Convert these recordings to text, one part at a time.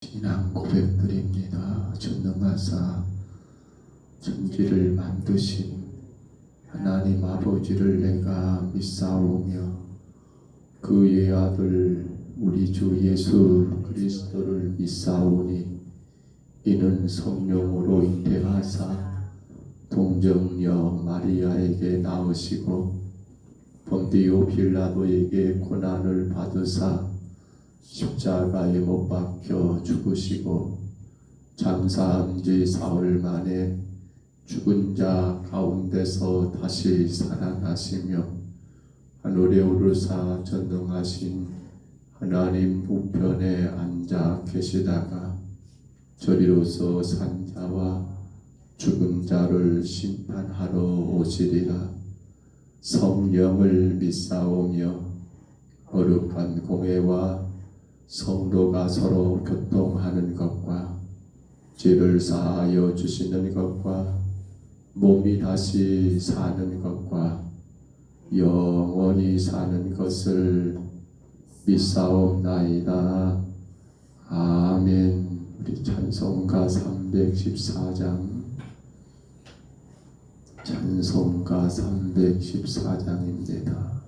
신앙 고백드립니다. 전능하사 천지를 만드신 하나님 아버지를 내가 믿사오며 그의 아들 우리 주 예수 그리스도를 믿사오니 이는 성령으로 잉태하사 동정녀 마리아에게 낳으시고 본디오 빌라도에게 고난을 받으사 십자가에 못 박혀 죽으시고 장사한 지 사흘 만에 죽은 자 가운데서 다시 살아나시며 하늘에 오르사 전능하신 하나님 우편에 앉아 계시다가 저리로서 산 자와 죽은 자를 심판하러 오시리라. 성령을 믿사오며 거룩한 공회와 성도가 서로 교통하는 것과 죄를 사하여 주시는 것과 몸이 다시 사는 것과 영원히 사는 것을 믿사옵나이다. 아멘. 우리 찬송가 314장 찬송가 314장입니다.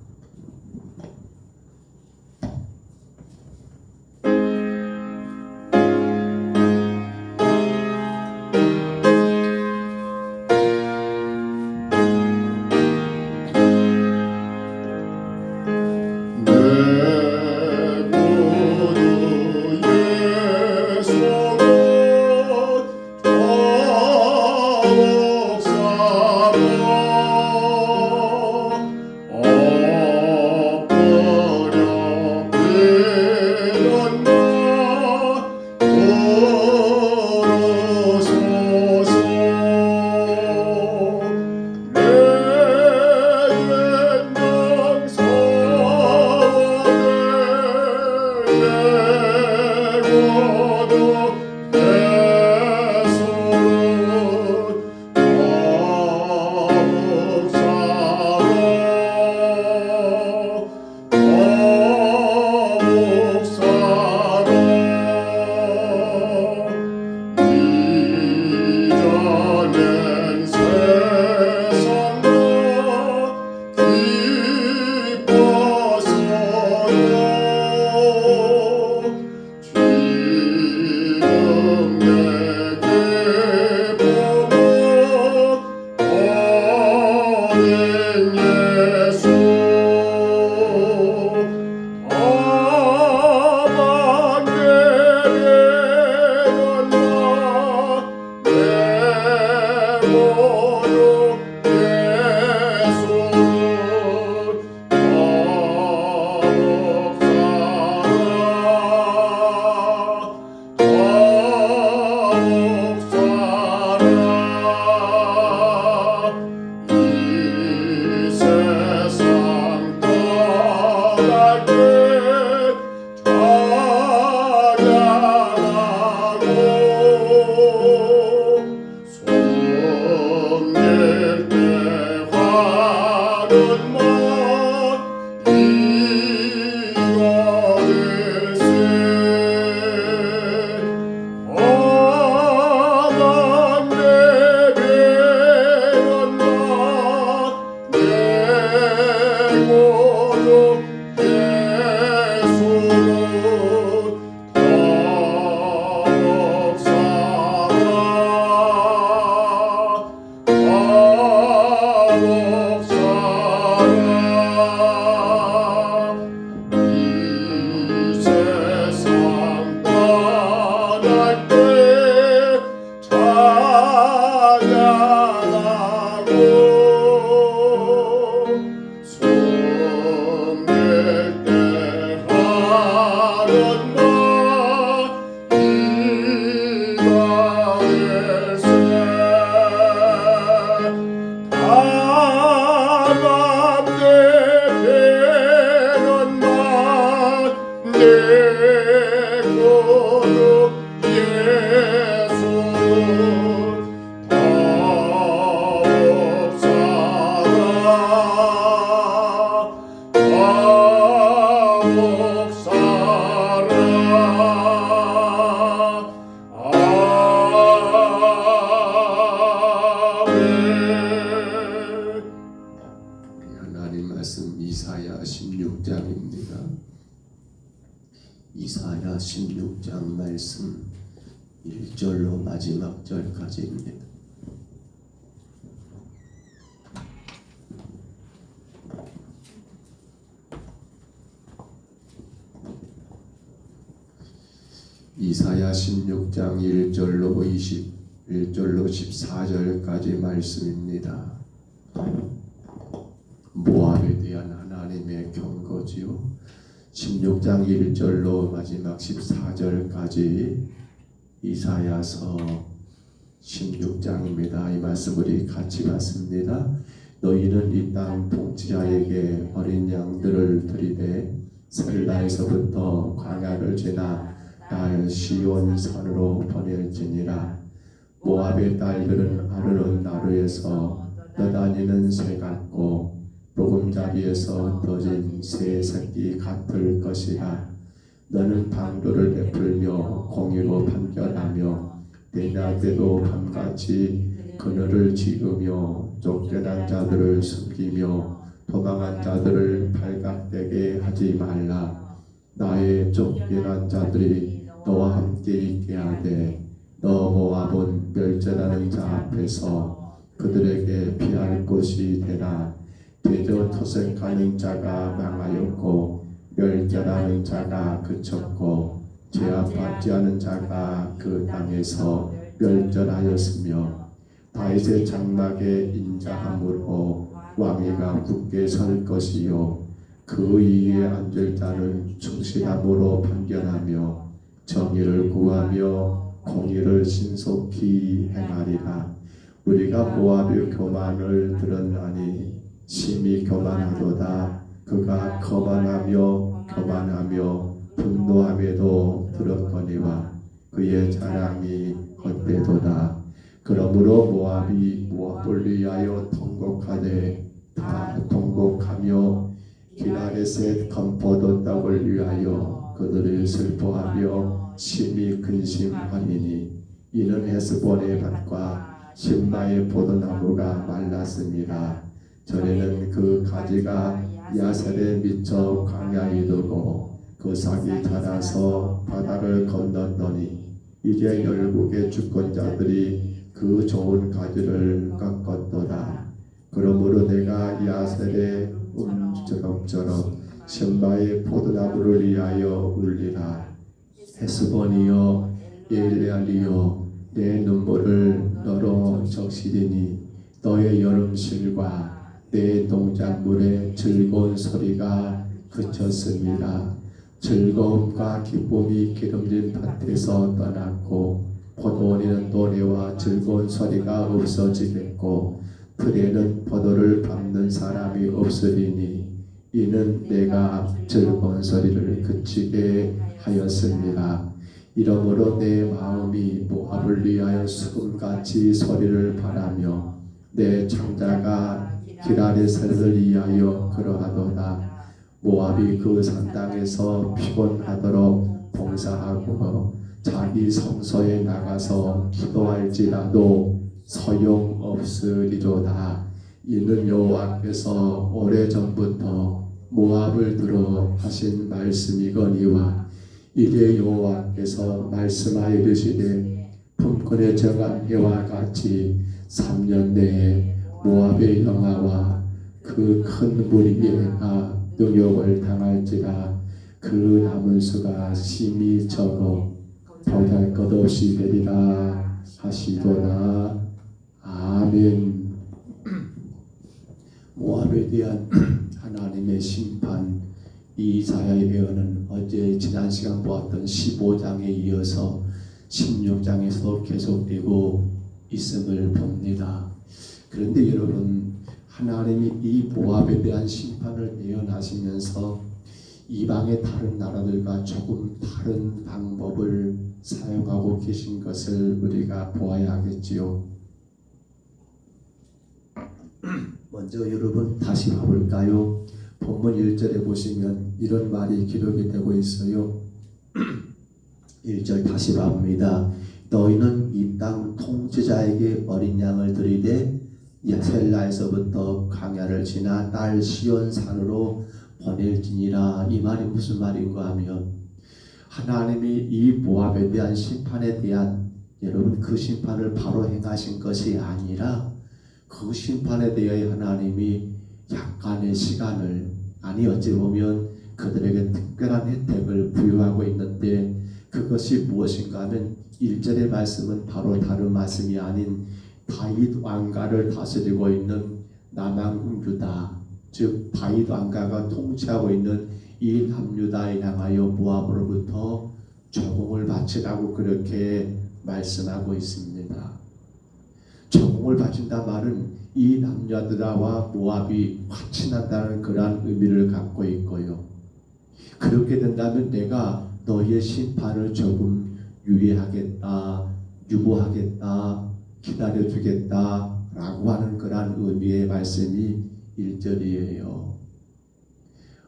본 말씀 1절로 마지막 절까지입니다. 이사야 16장 1절로 21절로 14절까지 말씀입니다. 모압에 대한 하나님의 경고지요. 16장 1절로 마지막 14절까지 이사야서 16장입니다. 이 말씀 우리 같이 봤습니다. 너희는 이 땅 통치자에게 어린 양들을 들이대 셀라에서부터 광야를 지나 날 시온 산으로 보낼지니라. 모압의 딸들은 아르논 나루에서 떠다니는 새 같고 보금자리에서 떠진 새 새끼 같을 것이라. 너는 방도를 베풀며 공의로 판결하며 때냐때도 밤같이 그늘을 지으며 쫓겨난 자들을 숨기며 도망한 자들을 발각되게 하지 말라. 나의 쫓겨난 자들이 너와 함께 있게 하되 너 모압은 멸절하는 자 앞에서 그들에게 피할 곳이 되나. 대저 토색하는 자가 망하였고 멸절하는 자가 그쳤고 제압받지 않은 자가 그 땅에서 멸절하였으며 다윗의 장막에 인자함으로 왕위가 굳게 설 것이요 그 위에 앉을 자는 충실함으로 판결하며 정의를 구하며 공의를 신속히 행하리라. 우리가 모압의 교만을 들었나니 심히 교만하도다. 그가 거만하며 분노함에도 들었거니와 그의 자랑이 헛되도다. 그러므로 모압이 모압을 위하여 통곡하되 다 통곡하며 기라레셋 건포도 떡을 위하여 그들을 슬퍼하며 심히 근심하리니 이는 헤스본의 밭과 심나의 포도나무가 말랐습니다. 전에는 그 가지가 야셀에 미쳐 광야에 이르고 그 싹이 자라서 바다를 건넜더니 이제 열국의 주권자들이 그 좋은 가지를 꺾었도다. 그러므로 내가 야셀의 움처럼 신바의 포도나무를 위하여 울리라. 헤스본이여 엘레알이여 내 눈물을 너로 적시리니 너의 여름실과 내 농작물의 즐거운 소리가 그쳤습니다. 즐거움과 기쁨이 기름진 밭에서 떠났고 포도원에는 노래와 즐거운 소리가 없어지겠고 들에는 포도를 밟는 사람이 없으리니 이는 내가 즐거운 소리를 그치게 하였습니다. 이러므로 내 마음이 모압을 위하여 수금같이 소리를 바라며 내 창자가 기라레셋을 위하여 그러하도다. 모압이 그 산땅에서 피곤하도록 봉사하고 자기 성소에 나가서 기도할지라도 소용없으리로다. 이는 여호와께서 오래전부터 모압을 들어 하신 말씀이거니와 이제 여호와께서 말씀하여 이르시되 품권에 정한 해와 같이 3년 내에 모압의 영아와 그 큰 무리가 능욕을 당할지라. 그 남은 수가 심히 적어 보잘것없이 되리라 하시도다. 아멘. 모압에 대한 하나님의 심판, 이사야의 예언은 어제 지난 시간 보았던 15장에 이어서 16장에서 계속되고 있음을 봅니다. 그런데 여러분, 하나님이 이 모압에 대한 심판을 예언하시면서 이방의 다른 나라들과 조금 다른 방법을 사용하고 계신 것을 우리가 보아야 하겠지요. 먼저 여러분 다시 봐볼까요? 본문 1절에 보시면 이런 말이 기록이 되고 있어요. 1절 다시 봅니다. 너희는 이 땅 통치자에게 어린 양을 들이대 셀라에서부터 광야를 지나 딸 시온 산으로 보낼지니라. 이 말이 무슨 말인가 하면 하나님이 이 모압에 대한 심판에 대한 여러분 그 심판을 바로 행하신 것이 아니라 그 심판에 대해 하나님이 약간의 시간을 아니 어찌 보면 그들에게 특별한 혜택을 부여하고 있는데 그것이 무엇인가 하면 1절의 말씀은 바로 다른 말씀이 아닌 다윗 왕가를 다스리고 있는 남왕국 유다 즉 다윗 왕가가 통치하고 있는 이 남유다에 향하여 모압으로부터 조공을 바치라고 그렇게 말씀하고 있습니다. 조공을 바친다 말은 이 남유다와 모압이 화친한다는 그러한 의미를 갖고 있고요. 그렇게 된다면 내가 너희의 심판을 조금 유예하겠다, 유보하겠다, 기다려주겠다 라고 하는 그러한 의미의 말씀이 1절이에요.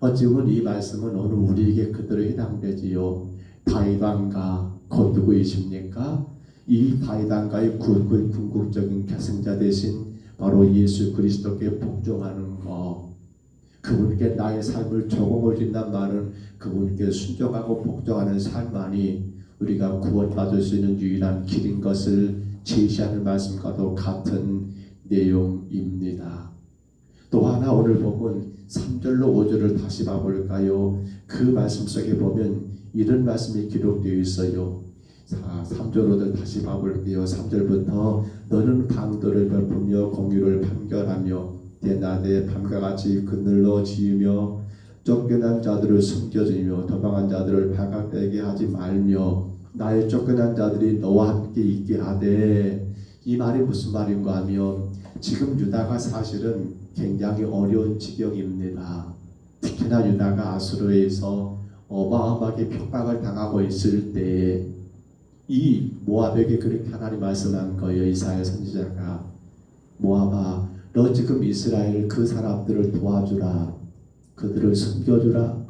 어찌 보면 이 말씀은 오늘 우리에게 그대로 해당되지요. 다윗 왕가 곧 누구이십니까? 이 다윗 왕가의 궁극적인 계승자 대신 바로 예수 그리스도께 복종하는 것, 그분께 나의 삶을 조공을 준단 말은 그분께 순종하고 복종하는 삶만이 우리가 구원받을 수 있는 유일한 길인 것을 제시하는 말씀과도 같은 내용입니다. 또 하나 오늘 보면 3절로 5절을 다시 봐볼까요? 그 말씀 속에 보면 이런 말씀이 기록되어 있어요. 자, 3절 5절 다시 봐볼게요. 3절부터 너는 강도를 베풀며 공유를 판결하며 대낮에 밤과 같이 그늘로 지으며 쫓겨난 자들을 숨겨주며 도망한 자들을 발각되게 하지 말며 나의 쫓겨난 자들이 너와 함께 있게 하되. 이 말이 무슨 말인가 하면 지금 유다가 사실은 굉장히 어려운 지경입니다. 특히나 유다가 아수르에서 어마어마하게 핍박을 당하고 있을 때 이 모압에게 그렇게 하나님 말씀한 거예요. 이사야 선지자가 모압아 너 지금 이스라엘 그 사람들을 도와주라. 그들을 숨겨주라.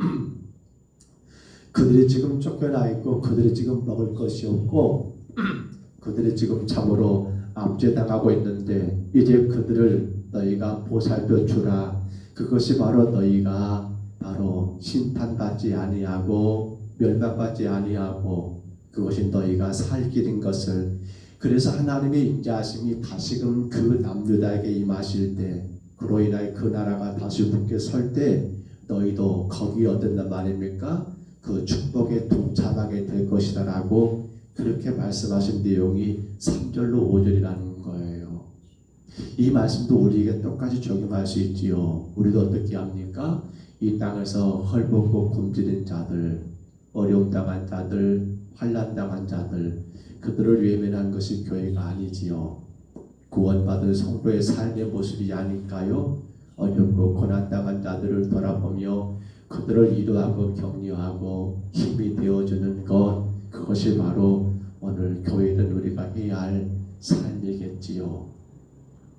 그들이 지금 쫓겨나 있고 그들이 지금 먹을 것이 없고 그들이 지금 참으로 압제당하고 있는데 이제 그들을 너희가 보살펴 주라. 그것이 바로 너희가 바로 심판받지 아니하고 멸망받지 아니하고 그것이 너희가 살 길인 것을. 그래서 하나님의 인자하심이 다시금 그 남유다에게 임하실 때 그로 인하여 그 나라가 다시 굳게 설 때 너희도 거기 어떤 말입니까? 그 축복에 동참하게 될 것이다 라고 그렇게 말씀하신 내용이 3절로 5절이라는 거예요. 이 말씀도 우리에게 똑같이 적용할 수 있지요. 우리도 어떻게 합니까? 이 땅에서 헐벗고 굶주린 자들, 어려움 당한 자들, 환난 당한 자들, 그들을 외면한 것이 교회가 아니지요. 구원받은 성도의 삶의 모습이 아닐까요? 어렵고 고난당한 자들을 돌아보며 그들을 위로하고 격려하고 힘이 되어주는 것, 그것이 바로 오늘 교회는 우리가 해야 할 삶이겠지요.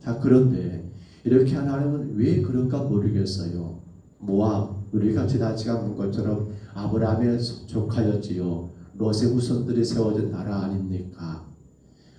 자, 그런데 이렇게 하나님은 왜 그런가 모르겠어요. 모압, 우리가 지난 시간 본 것처럼 아브라함의 족하였지요. 롯의 후손들이 세워진 나라 아닙니까?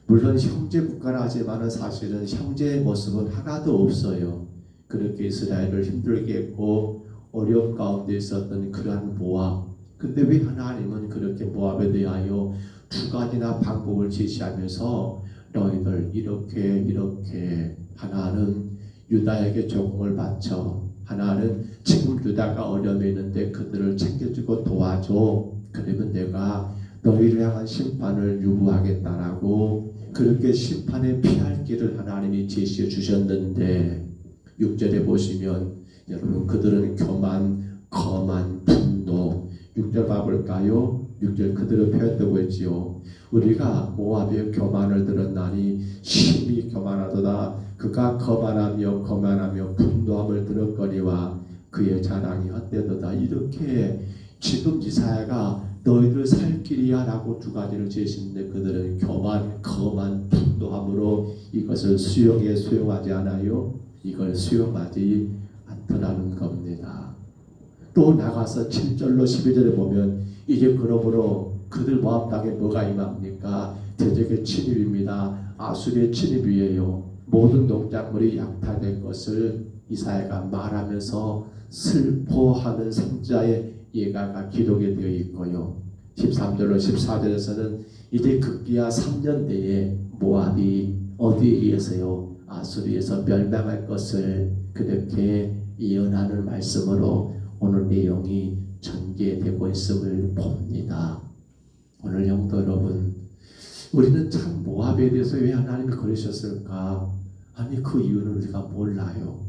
물론 형제 국가라 하지만 사실은 형제의 모습은 하나도 없어요. 그렇게 이스라엘을 힘들게 했고 어려움 가운데 있었던 그러한 모압. 근데 왜 하나님은 그렇게 모압에 대하여 두 가지나 방법을 제시하면서 너희들 이렇게 하나는 유다에게 조공을 바쳐, 하나는 지금 유다가 어려움에 있는데 그들을 챙겨주고 도와줘. 그러면 내가 너희를 향한 심판을 유보하겠다라고 그렇게 심판에 피할 길을 하나님이 제시해 주셨는데 6절에 보시면 여러분 그들은 교만, 거만, 분노. 6절 봐볼까요? 6절 그대로 표현되고 있지요. 우리가 모압의 교만을 들었나니 심히 교만하도다. 그가 거만하며 분노함을 들었거니와 그의 자랑이 헛되도다. 이렇게 지금 이사야가 너희들 살 길이야 라고 두 가지를 제시했는데 그들은 교만, 거만, 분노함으로 이것을 수용하지 않아요. 이걸 수용하지 않더라는 겁니다. 또 나가서 7절로 12절에 보면 이제 그러므로 그들 모압 땅에 뭐가 임합니까? 대적의 침입입니다. 아수리의 침입이에요. 모든 농작물이 약탈될 것을 이사야가 말하면서 슬퍼하는 선지자의 예가가 기록이 되어 있고요. 13절로 14절에서는 이제 급기야 3년 내에 모압이 어디에 의해서요? 아수르에서 멸망할 것을 그렇게 예언하는 말씀으로 오늘 내용이 전개되고 있음을 봅니다. 오늘 영도 여러분, 우리는 참 모압에 대해서 왜 하나님이 그러셨을까? 아니 그 이유는 우리가 몰라요.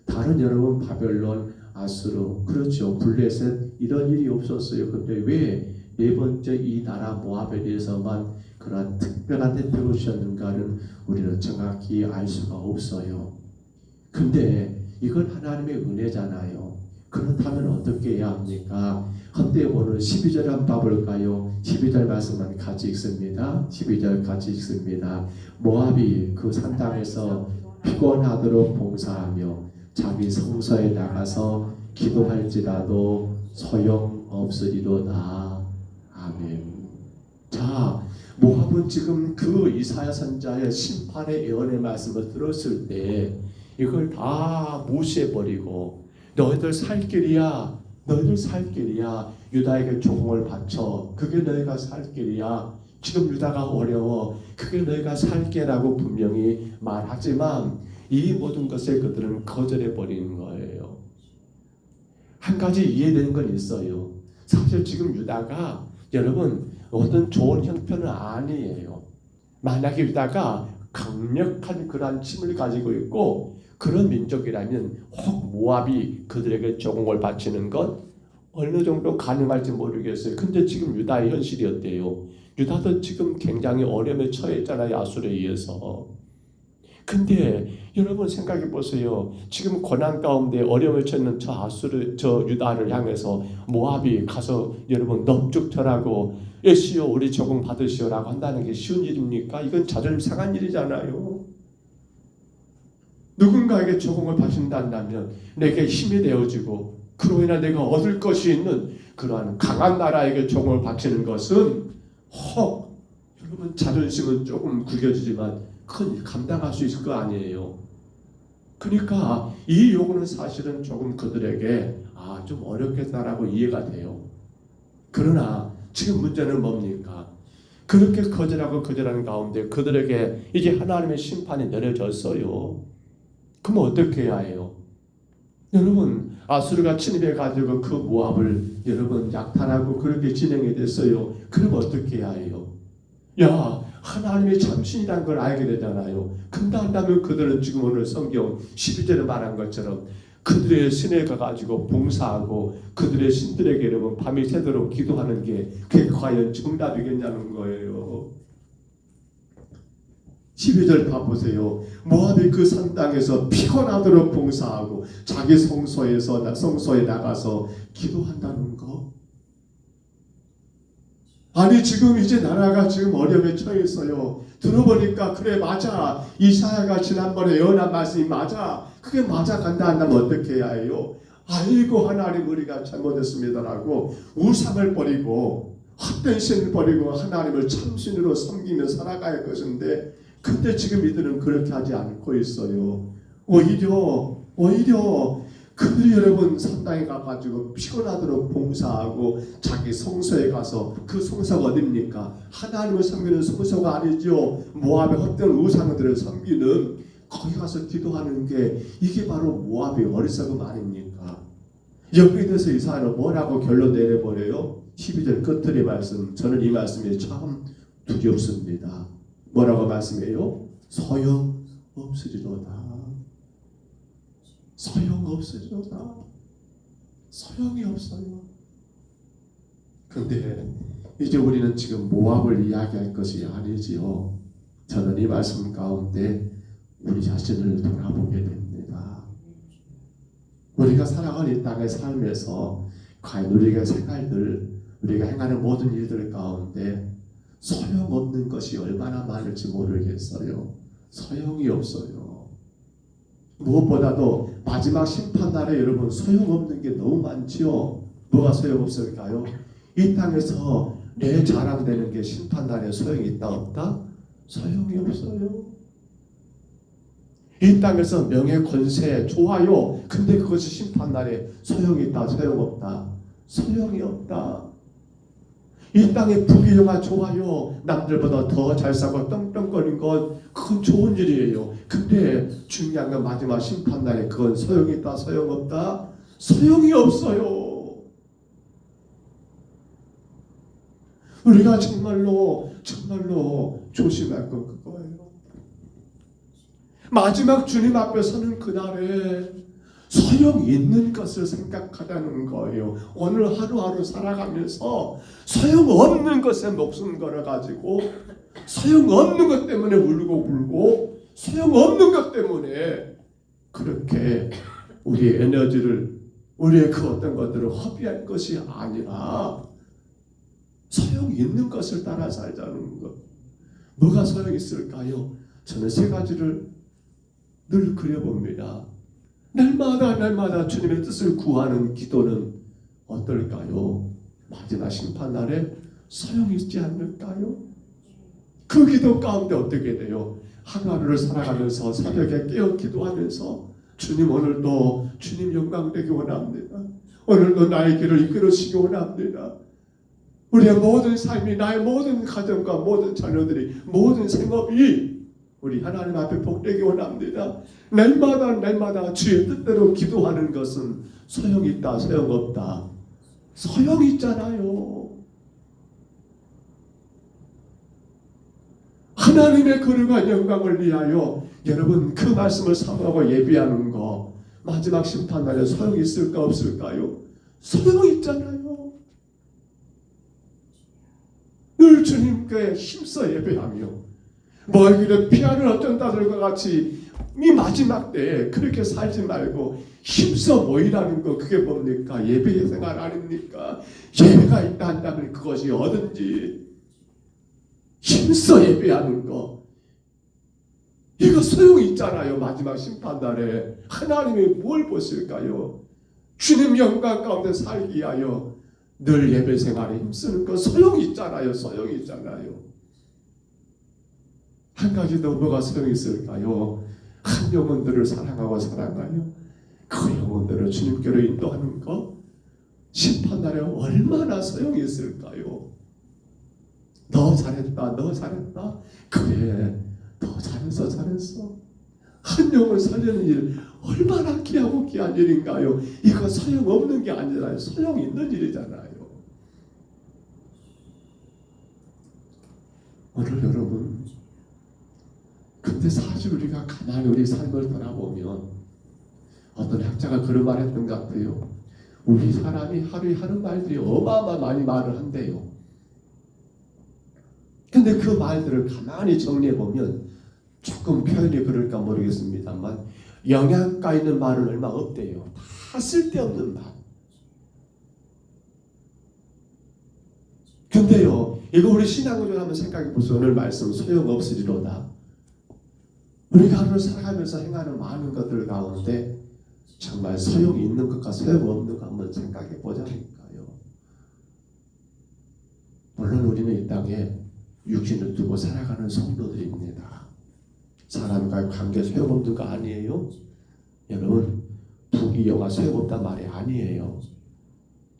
다른 여러분 바벨론, 아수르, 그렇죠. 블레셋 이런 일이 없었어요. 근데 왜 네 번째 이 나라 모압에 대해서만 그런 특별한 혜택을 주셨는가는 우리는 정확히 알 수가 없어요. 근데 이건 하나님의 은혜잖아요. 그렇다면 어떻게 해야 합니까? 헌데 오늘 12절 한번 봐볼까요? 12절 말씀만 같이 읽습니다. 12절 같이 읽습니다. 모압이 그 산 땅에서 피곤하도록 봉사하며 자기 성소에 나가서 기도할지라도 소용없으리로다. 아멘. 자, 모압은 지금 그 이사야 선지자의 심판의 예언의 말씀을 들었을 때 이걸 다 무시해버리고 너희들 살 길이야, 너희들 살 길이야, 유다에게 조공을 바쳐, 그게 너희가 살 길이야, 지금 유다가 어려워, 그게 너희가 살 길이라고 분명히 말하지만 이 모든 것을 그들은 거절해버리는 거예요. 한 가지 이해되는 건 있어요. 사실 지금 유다가 여러분 어떤 좋은 형편은 아니에요. 만약에 유다가 강력한 그러한 힘을 가지고 있고 그런 민족이라면 혹 모압이 그들에게 조공을 바치는 것 어느 정도 가능할지 모르겠어요. 근데 지금 유다의 현실이 어때요? 유다도 지금 굉장히 어려움에 처해 있잖아요. 아수르에 의해서. 근데 여러분 생각해 보세요. 지금 고난 가운데 어려움을 처했는 저 아수르, 저 유다를 향해서 모압이 가서 여러분 넙죽절하고 예시여 우리 조공 받으시오라고 한다는 게 쉬운 일입니까? 이건 자존심 상한 일이잖아요. 누군가에게 조공을 바친다면 내게 힘이 되어지고 그로 인해 내가 얻을 것이 있는 그러한 강한 나라에게 조공을 바치는 것은 혹 여러분 자존심은 조금 구겨지지만 큰 감당할 수 있을 거 아니에요. 그러니까 이 요구는 사실은 조금 그들에게 좀 어렵겠다라고 이해가 돼요. 그러나 지금 문제는 뭡니까? 그렇게 거절하는 가운데 그들에게 이제 하나님의 심판이 내려졌어요. 그럼 어떻게 해야 해요? 여러분 아수르가 침입해가지고 그 모압을 여러분 약탈하고 그렇게 진행이 됐어요. 그럼 어떻게 해야 해요? 야 하나님의 참신이라는 걸 알게 되잖아요. 근데 한다면 그들은 지금 오늘 성경 12절에 말한 것처럼 그들의 신에 가가지고 봉사하고 그들의 신들에게 여러분 밤이 새도록 기도하는 게 그게 과연 정답이겠냐는 거예요. 12절 봐보세요. 모압이 그 산 땅에서 피곤하도록 봉사하고 자기 성소에 나가서 기도한다는 거. 아니 지금 이제 나라가 지금 어려움에 처해 있어요. 들어보니까 그래 맞아. 이사야가 지난번에 예언한 말씀이 맞아. 그게 맞아 간다 한다면 어떻게 해야 해요? 아이고 하나님 우리가 잘못했습니다라고 우상을 버리고 헛된 신을 버리고 하나님을 참신으로 섬기며 살아가야 할 것인데 근데 지금 이들은 그렇게 하지 않고 있어요. 오히려 그들이 여러분 산당에 가가지고 피곤하도록 봉사하고 자기 성소에 가서 그 성소가 어딥니까? 하나님을 섬기는 성소가 아니죠. 모압의 헛된 우상들을 섬기는 거기 가서 기도하는 게 이게 바로 모압의 어리석음 아닙니까? 여기에 대해서 이사야는 뭐라고 결론 내려버려요? 12절 끝들의 말씀. 저는 이 말씀이 참 두렵습니다. 뭐라고 말씀해요? 소용없으리로다. 소용없으리로다. 소용이 없어요. 근데 이제 우리는 지금 모압을 이야기할 것이 아니지요. 저는 이 말씀 가운데 우리 자신을 돌아보게 됩니다. 우리가 살아가는 이 땅의 삶에서 과연 우리가 생활들, 우리가 행하는 모든 일들 가운데 소용없는 것이 얼마나 많을지 모르겠어요. 소용이 없어요. 무엇보다도 마지막 심판날에 여러분 소용없는 게 너무 많지요. 뭐가 소용없을까요? 이 땅에서 내 자랑되는 게 심판날에 소용이 있다 없다? 소용이 없어요. 이 땅에서 명예 권세 좋아요. 근데 그것이 심판날에 소용이 있다 소용없다? 소용이 없다. 이 땅의 부귀영화 좋아요. 남들보다 더 잘 사고 떵떵거리는 건 그건 좋은 일이에요. 근데 중요한 건 마지막 심판날에 그건 소용이 있다 소용없다? 소용이 없어요. 우리가 정말로 조심할 건 그거예요. 마지막 주님 앞에 서는 그날에 소용이 있는 것을 생각하자는 거예요. 오늘 하루하루 살아가면서 소용없는 것에 목숨 걸어가지고 소용없는 것 때문에 울고 소용없는 것 때문에 그렇게 우리의 에너지를 우리의 그 어떤 것들을 허비할 것이 아니라 소용이 있는 것을 따라 살자는 것. 뭐가 소용이 있을까요? 저는 세 가지를 늘 그려봅니다. 날마다 주님의 뜻을 구하는 기도는 어떨까요? 마지막 심판날에 소용이 있지 않을까요? 그 기도 가운데 어떻게 돼요? 하루하루를 살아가면서 새벽에 깨어 기도하면서 주님 오늘도 주님 영광 되기 원합니다. 오늘도 나의 길을 이끌어주시기 원합니다. 우리의 모든 삶이 나의 모든 가정과 모든 자녀들이 모든 생업이 우리 하나님 앞에 복되기 원합니다. 날마다 주의 뜻대로 기도하는 것은 소용이 있다 소용없다? 소용이 있잖아요. 하나님의 거룩한 영광을 위하여 여러분 그 말씀을 사모하고 예비하는 거 마지막 심판날에 소용이 있을까 없을까요? 소용이 있잖아요. 늘 주님께 힘써 예배하며 멀기를 피하는 어떤 자들과 같이 이 마지막 때에 그렇게 살지 말고 힘써 모이라는 거 그게 뭡니까? 예배의 생활 아닙니까? 예배가 있다 한다면 그것이 어든지 힘써 예배하는 거 이거 소용이 있잖아요. 마지막 심판날에 하나님이 뭘 보실까요? 주님 영광 가운데 살기 위하여 늘 예배 생활에 힘쓰는 거 소용이 있잖아요. 소용이 있잖아요. 한 가지 더 뭐가 소용이 있을까요? 한 영혼들을 사랑하고 그 영혼들을 주님께로 인도하는 것 심판날에 얼마나 소용이 있을까요? 너 잘했다 그래 더 잘했어 한 영혼 살리는 일 얼마나 귀하고 귀한 일인가요? 이거 소용없는 게 아니라 소용이 있는 일이잖아요. 오늘 여러분 근데 사실 우리가 가만히 우리 삶을 돌아보면 어떤 학자가 그런 말 했던 것 같아요. 우리 사람이 하루에 하는 말들이 어마어마 많이 말을 한대요. 근데 그 말들을 가만히 정리해보면 조금 표현이 그럴까 모르겠습니다만 영양가 있는 말은 얼마 없대요. 다 쓸데없는 말. 근데요 이거 우리 신앙을 한번 생각해보세요. 오늘 말씀 소용없으리로다. 우리가 하루를 살아가면서 행하는 많은 것들 가운데 정말 소용이 있는 것과 소용없는 것 한번 생각해 보자니까요. 물론 우리는 이 땅에 육신을 두고 살아가는 성도들입니다. 사람과의 관계 소용없는 거 아니에요? 여러분 부귀영화 소용없단 말이 아니에요.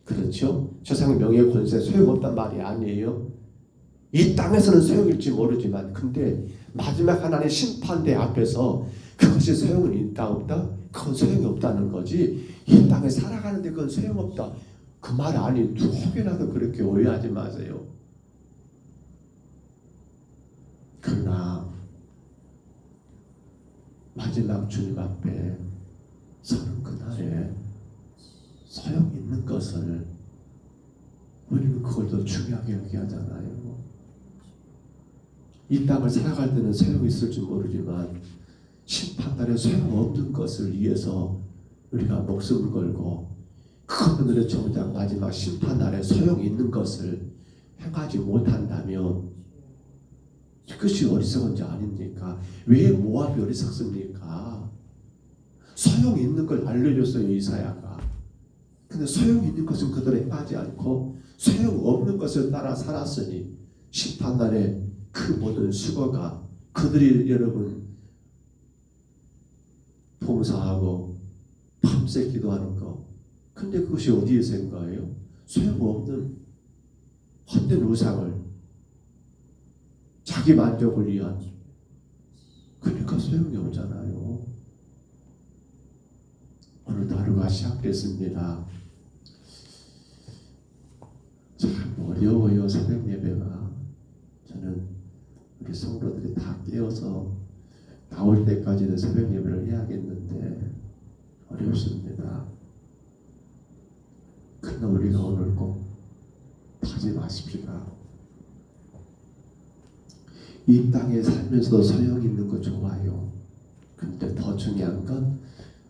그렇죠? 세상 명예 권세 소용없단 말이 아니에요. 이 땅에서는 소용일지 모르지만 근데 마지막 하나님의 심판대 앞에서 그것이 소용은 있다 없다? 그건 소용이 없다는 거지. 이 땅에 살아가는데 그건 소용없다 그 말 아니 혹여라도 그렇게 오해하지 마세요. 그러나 마지막 주님 앞에 서는 그날에 소용 있는 것을 우리는 그걸 더 중요하게 여기하잖아요. 이 땅을 살아갈 때는 소용이 있을지 모르지만 심판날에 소용없는 것을 위해서 우리가 목숨을 걸고 그분들의 정작 마지막 심판날에 소용이 있는 것을 행하지 못한다면 그것이 어리석은 자 아닙니까? 왜 모압이 어리석습니까? 소용이 있는 걸 알려줬어요 이사야가. 근데 소용이 있는 것은 그들을 행하지 않고 소용없는 것을 따라 살았으니 심판날에 그 모든 수고가 그들이 여러분 봉사하고 밤새 기도하는 거 근데 그것이 어디에서 한 거예요? 소용없는 헛된 우상을 자기 만족을 위한, 그러니까 소용이 없잖아요. 오늘도 하루가 시작됐습니다. 참 어려워요. 새벽 예배가. 저는 우리 성도들이 다 깨어서 나올 때까지는 새벽 예배를 해야겠는데 어렵습니다. 그러나 우리가 오늘 꼭 하지 마십시다. 이 땅에 살면서도 소용 있는 거 좋아요. 근데 더 중요한 건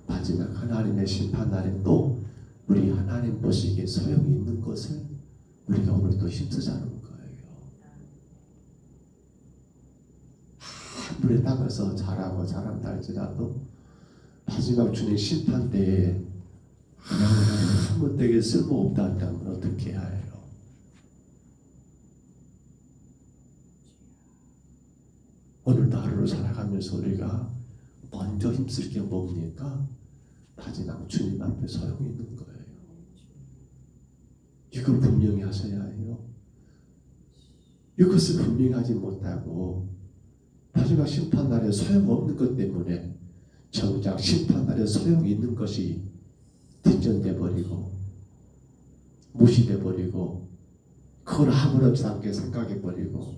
마지막 하나님의 심판 날에 또 우리 하나님 보시기에 소용 있는 것을 우리가 오늘 또 힘쓰자는 거예요. 아무리 땅에서 잘하고 잘한다 할지라도 마지막 주님 심판 때에 아무것도 쓸모없다 한다면 어떻게 해야 해요? 오늘도 하루를 살아가면서 우리가 먼저 힘쓸 게 뭡니까? 마지막 주님 앞에 소용이 있는 거예요. 이거 분명히 하셔야 해요. 이것을 분명히 하지 못하고 마지막 심판날에 소용없는 것 때문에 정작 심판날에 소용이 있는 것이 뒷전돼 버리고 무시돼 버리고 그걸 아무렇지 않게 생각해 버리고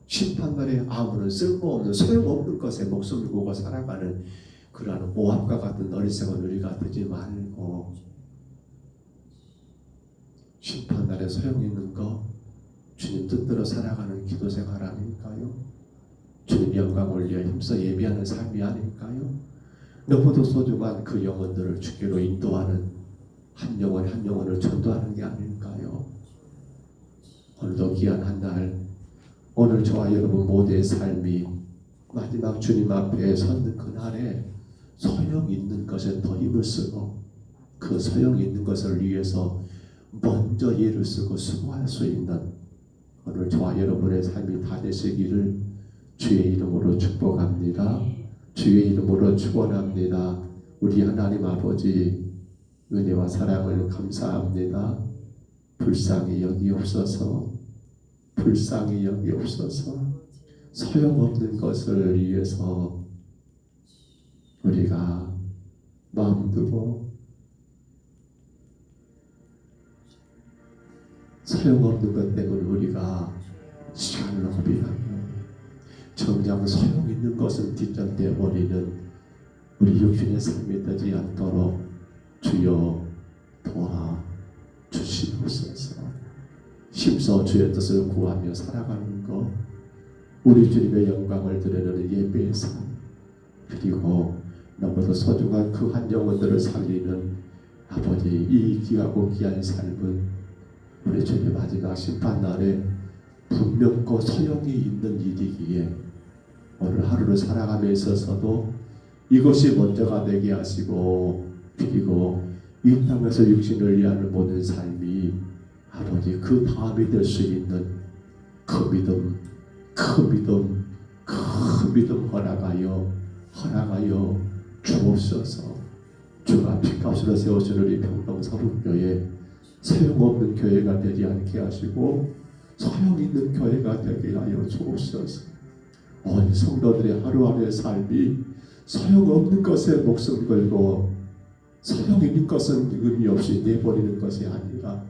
심판날에 아무런 쓸모없는 소용없는 것에 목숨을 걸고 살아가는 그러한 모압과 같은 어리석은 우리가 되지 말고 심판날에 소용있는 거 주님 뜻대로 살아가는 기도 생활 아닐까요? 주님 영광 올려 힘써 예비하는 삶이 아닐까요? 너무도 소중한 그 영혼들을 주께로 인도하는 한 영혼 한 영혼을 전도하는 게 아닐까요? 오늘도 귀한 한 날, 오늘 저와 여러분 모두의 삶이 마지막 주님 앞에 섰는 그날에 소용 있는 것에 더 힘을 쓰고 그 소용 있는 것을 위해서 먼저 예를 쓰고 수고할 수 있는 오늘 저와 여러분의 삶이 다 되시기를 주의 이름으로 축복합니다. 주의 이름으로 축원합니다. 우리 하나님 아버지 은혜와 사랑을 감사합니다. 불쌍히 여기옵소서. 불쌍히 여기옵소서. 소용없는 것을 위해서 우리가 마음 두고 소용없는 것 때문에 우리가 시간을 허비하며 정작 소용있는 것은 뒷전되어 버리는 우리 육신의 삶이 되지 않도록 주여 도와주시옵소서. 힘써 주의 뜻을 구하며 살아가는 것, 우리 주님의 영광을 드리는 예배의 삶, 그리고 너무도 소중한 그 한 영혼들을 살리는 아버지 이 귀하고 귀한 삶은 우리 주님 마지막 심판날에 분명코 소용이 있는 일이기에 오늘 하루를 살아감에 있어서도 이것이 먼저가 되게 하시고 그리고 이 땅에서 육신을 위하는 모든 삶이 아버지 그 다음이 될 수 있는 그 믿음 허락하여 주옵소서. 주가 피값으로 세우신 우리 평동서북교회 소용없는 교회가 되지 않게 하시고 소용있는 교회가 되게 하여 주옵소서. 온 성도들의 하루하루의 삶이 소용없는 것에 목숨 걸고 소용있는 것은 의미 없이 내버리는 것이 아니라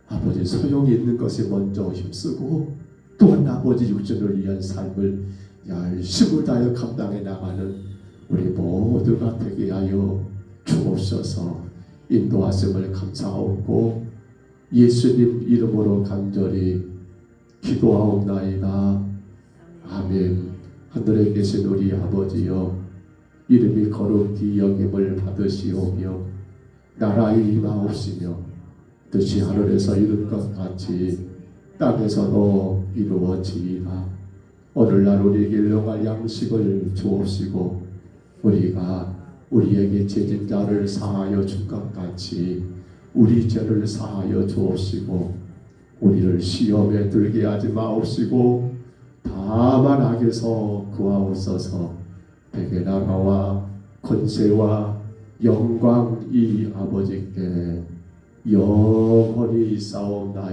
아버지 소용이 있는 것에 먼저 힘쓰고 또한 아버지 육신을 위한 삶을 열심을 다하여 감당해 나가는 우리 모두가 되게 하여 주옵소서. 인도하심을 감사하고 예수님 이름으로 간절히 기도하옵나이다. 아멘. 하늘에 계신 우리 아버지여, 이름이 거룩히 여김을 받으시오며 나라의 임하옵시며 뜻이 하늘에서 이룬 것 같이 땅에서도 이루어지이다. 오늘날 우리에게 일용할 양식을 주옵시고 우리가 우리에게 죄진 자를 사하여 준 것 같이 우리 죄를 사하여 주옵시고 우리를 시험에 들게 하지 마옵시고 다만 악에서 구하옵소서. 백의 나라와 권세와 영광이 아버지께 영원히 있사옵나이다.